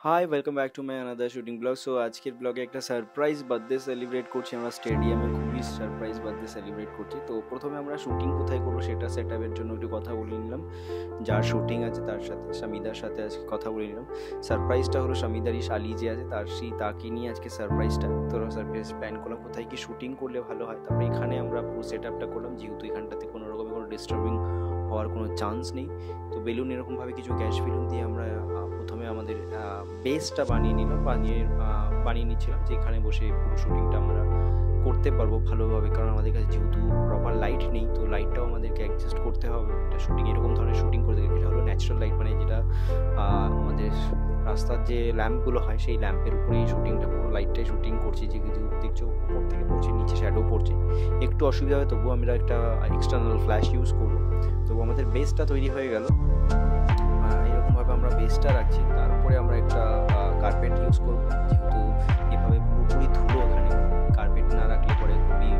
Hi welcome back to my another shooting blog. So আজকের ব্লগে একটা সারপ্রাইজ বার্থডে সেলিব্রেট করছি আমরা স্টেডিয়ামে, খুবই সারপ্রাইজ বার্থডে সেলিব্রেট করছি। তো প্রথমে আমরা শুটিং কোথায় করবো সেটা সেট আপের জন্য একটু কথা বলে নিলাম। যার শুটিং আছে তার সাথে, শামিদার সাথে আজকে কথা বলে নিলাম। সারপ্রাইজটা হলো শামিদারই শালি যে আছে তাকে নিয়ে আজকে সারপ্রাইজটা। তো সারপ্রাইজ প্ল্যান করলাম কোথায় কি শুটিং করলে ভালো হয়। তারপরে এখানে আমরা পুরো সেট আপটা করলাম, যেহেতু এখানটাতে কোনো রকমের কোনো ডিস্টার্বিং হওয়ার কোনো চান্স নেই। তো বেলুন এরকমভাবে কিছু গ্যাস বেলুন দিয়ে আমরা প্রথমে আমাদের বেসটা বানিয়ে নিচ্ছিলাম যে এখানে বসে পুরো শুটিংটা আমরা করতে পারবো ভালোভাবে, কারণ আমাদের কাছে যেহেতু প্রপার লাইট নেই, তো লাইটটাও আমাদেরকে অ্যাডজাস্ট করতে হবে। এটা শুটিং এরকম ধরনের শুটিং করতে গেলে এটা হলো ন্যাচারাল লাইট, মানে যেটা আমাদের রাস্তার যে ল্যাম্পগুলো হয় সেই ল্যাম্পের উপরে এই শুটিংটা, পুরো লাইটটাই শুটিং করছি। যে কিছু দেখছো উপর থেকে পড়ছে, নিচে শ্যাডো পড়ছে, একটু অসুবিধা হয়, তবুও আমরা একটা এক্সটার্নাল ফ্ল্যাশ ইউজ করবো। তবু আমাদের বেসটা তৈরি হয়ে গেল। এরকমভাবে আমরা বেসটা রাখছি, তারপরে আমরা একটা কার্পেট ইউজ করবো, যেহেতু এভাবে পুরোপুরি ধুলো এখানে কার্পেট না রাখলে পরে খুবই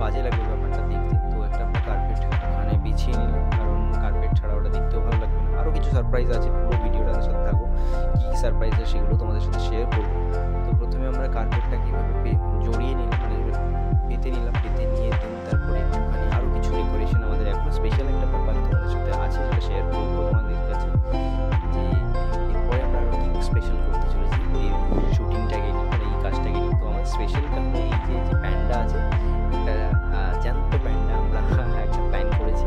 বাজে লাগবে ব্যাপারটা দেখতে। তো একটা কার্পেট ওখানে বিছিয়ে নিলাম, কারণ কার্পেট ছাড়া ওটা দেখতেও ভালো লাগবে না। আরও কিছু সারপ্রাইজ আছে, পুরো ভিডিওটার সাথে থাকবো, কী কী সারপ্রাইজ আছে সেগুলো তোমাদের সাথে শেয়ার করবো। তো প্রথমে আমরা কার্পেটটা কীভাবে জড়িয়ে নিলাম, পেতে নিলাম, পেতে নিয়ে তারপরে একটুখানি আরও কিছু ডেকোরেশন আমাদের এখন স্পেশাল একটা ব্যাপার তোমাদের সাথে আছে, যেটা শেয়ার করবো তোমাদের কাছে। যে এরপরে আমরা আরও কী স্পেশাল করতে চলেছি এই শুটিংটাকে নিয়ে, এই কাজটাকে নিয়ে। তো আমার স্পেশাল কারণ এই যে প্যান্ডা আছে, একটা জ্যান্ত প্যান্ডা আমরা একটা প্ল্যান করেছি,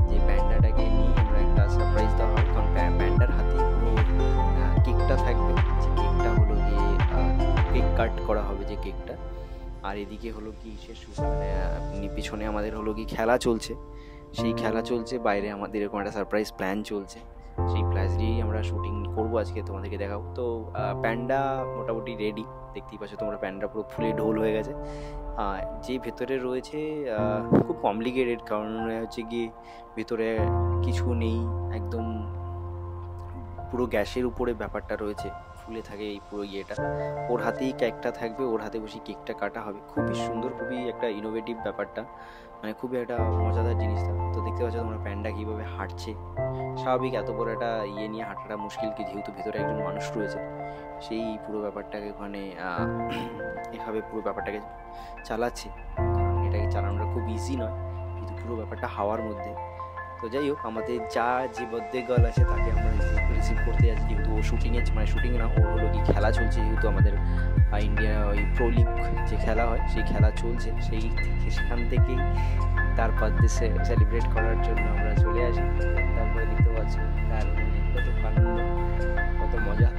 যে প্যান্ডাটাকে নিয়ে আমরা একটা সারপ্রাইজ দেওয়া হবে। কারণ প্যান্ডার হাতেই পুরো কেকটা থাকবে, যে কেকটা হলো গিয়ে কেক কাট করা হবে যে কেকটা। আর এদিকে হলো কি পিছনে আমাদের হলো কি খেলা চলছে, সেই খেলা চলছে বাইরে, আমাদের এরকম একটা সারপ্রাইজ প্ল্যান চলছে। সেই প্ল্যান দিয়েই আমরা শুটিং করবো আজকে, তোমাদেরকে দেখাবো। তো প্যান্ডা মোটামুটি রেডি, দেখতেই পাচ্ছ তোমরা, প্যান্ডা পুরো ফুলে ঢোল হয়ে গেছে। যে ভেতরে রয়েছে খুব কমপ্লিকেটেড, কারণ হচ্ছে গিয়ে ভেতরে কিছু নেই, একদম পুরো গ্যাসের উপরে ব্যাপারটা রয়েছে, ফুলে থাকে এই পুরো ইয়েটা। ওর হাতেই কেকটা থাকবে, ওর হাতে বসে কেকটা কাটা হবে। খুবই সুন্দর, খুবই একটা ইনোভেটিভ ব্যাপারটা, মানে খুবই একটা মজাদার জিনিসটা। তো দেখতে পাচ্ছ তোমরা প্যান্ডা কীভাবে হাঁটছে। স্বাভাবিক এত বড় একটা ইয়ে নিয়ে হাঁটাটা মুশকিল, কি যেহেতু ভেতরে একজন মানুষ রয়েছে, সেই পুরো ব্যাপারটাকে ওখানে এভাবে পুরো ব্যাপারটাকে চালাচ্ছে। কারণ এটাকে চালানোটা খুব ইজি নয়, কিন্তু পুরো ব্যাপারটা হাওয়ার মধ্যে। তো যাই হোক, আমাদের যে বার্থডে গার্ল আছে তাকে আমরা রিসিভ করতে যাচ্ছি, যেহেতু ও শুটিংয়ে, মানে শুটিং না, ওর হলো কি খেলা চলছে, যেহেতু আমাদের ইন্ডিয়া ওই প্রো লিগ যে খেলা হয় সেই খেলা চলছে, সেখান থেকেই তার বার্থডে সেলিব্রেট করার জন্য আমরা চলে আসি। তারপরে দেখতে পাচ্ছি তার কত আনন্দ, কত মজা।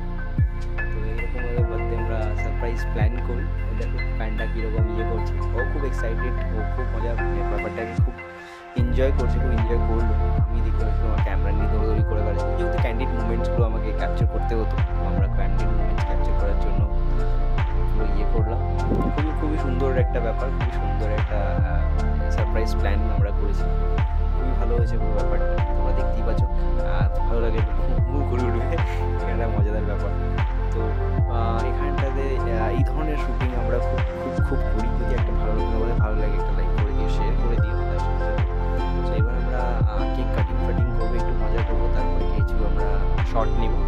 তো এইরকমভাবে বার্থডে আমরা সারপ্রাইজ প্ল্যান করি। দেখো প্যান্ডা কীরকম ইয়ে করছে, ও খুব এক্সাইটেড, ও খুব মজা, ব্যাপারটাকে খুব এনজয় করছে, খুব এনজয় করলো। আমি দেখতে পাচ্ছি আমার ক্যামেরা নিয়ে দৌড়দৌড়ি করে বেড়াচ্ছি, যেহেতু ক্যান্ডিড মুভমেন্টসগুলো আমাকে ক্যাপচার করতে হতো, আমরা ক্যান্ডিড মুভমেন্টস ক্যাপচার করার জন্য পুরো ইয়ে করলাম। খুবই সুন্দর একটা ব্যাপার, খুবই সুন্দর একটা সারপ্রাইজ প্ল্যান আমরা করেছি, খুবই ভালো হয়েছে পুরো ব্যাপারটা। তোমরা দেখতেই পাচ্ছ, ভালো লাগে, মুখ ঘুরে উঠবে, এখানটা মজাদার ব্যাপার। তো এখানটাতে এই ধরনের শুটিং আমরা খুব করি। যদি একটা ভালো লাগে একটা লাইক করে দিও, শেয়ার করে দিও তার সাথে। তো এবার আমরা কেক কাটিং করবো, একটু মজা করবো, তারপরে কিছু আমরা শর্ট নেবো,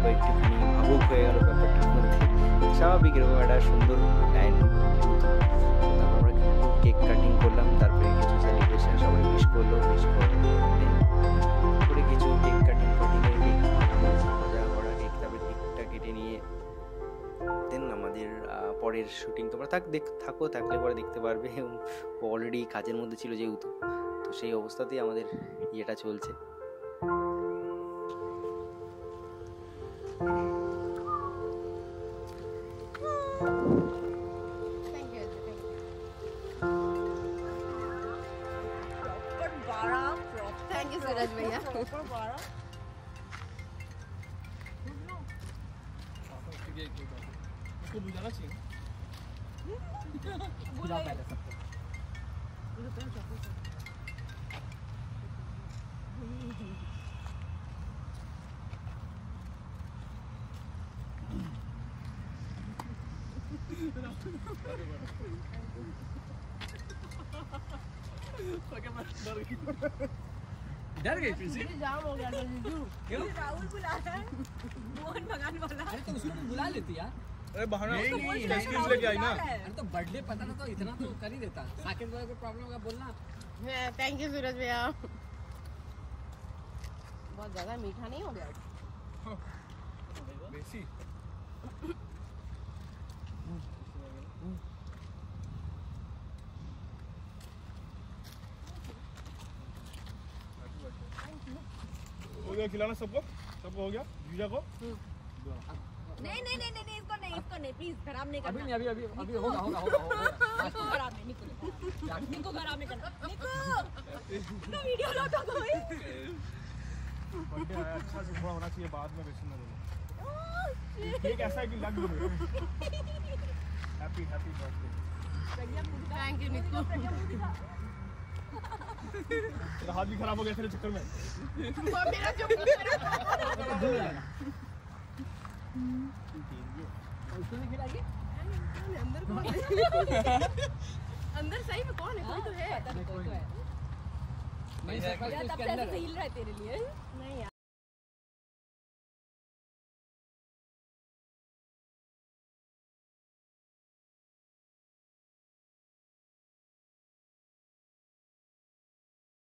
তো একটুখানি ভাবুক হয়ে গেল ব্যাপারটার মধ্যে, স্বাভাবিক এরকম একটা সুন্দর টাইম। তারপর আমরা কেক কাটিং করলাম, তারপরে কিছু সেলিব্রেশন, সবাই উইশ করলো, করে কিছু কেক কাটিং মজা করা, তারপরে কেকটা কেটে নিয়ে দেন আমাদের পরের শুটিং তোমরা থাকলে পরে দেখতে পারবে। ও অলরেডি কাজের মধ্যে ছিল যেহেতু, তো সেই অবস্থাতেই আমাদের ইয়েটা চলছে। थैंक यू सूरज भैया। उसको बुझाना चाहिए डर गई फिर से, जाम हो गया था जीजू, क्यों? राहुल बुला रहा है। कौन भगाने वाला? अरे तो उसको भी बुला लेती यार। अरे बहाना नहीं, एक्सक्यूज लेके आई ना। अरे तो बर्थडे पता ना तो इतना तो कर ही देता। साकिब भाई को प्रॉब्लम होगा बोलना। थैंक यू सूरज भैया। बहुत ज्यादा मीठा नहीं हो गया? बेसी हो गया खिलाना सबको हो गया जीजा को। नहीं नहीं नहीं नहीं इसको नहीं प्लीज खराब नहीं अभी करना। नहीं अभी होगा। इसको खराब नहीं निको खराब नहीं करना। निको तो वीडियो लो तो कोई। बर्थडे आया अच्छा से थोड़ा होना चाहिए बाद में वैसे ना बोलो। केक ऐसा है कि लग गया। Happy birthday. थैंक यू निको। तेरा हाथ भी खराब हो गया तेरे चक्कर में। वो मेरा जो उसको नहीं खिलाएगी? अंदर कौन है? अंदर सही में कौन है? कोई तो है। नहीं, यार तब से ऐसे हिल रहा है तेरे लिए। नहीं यार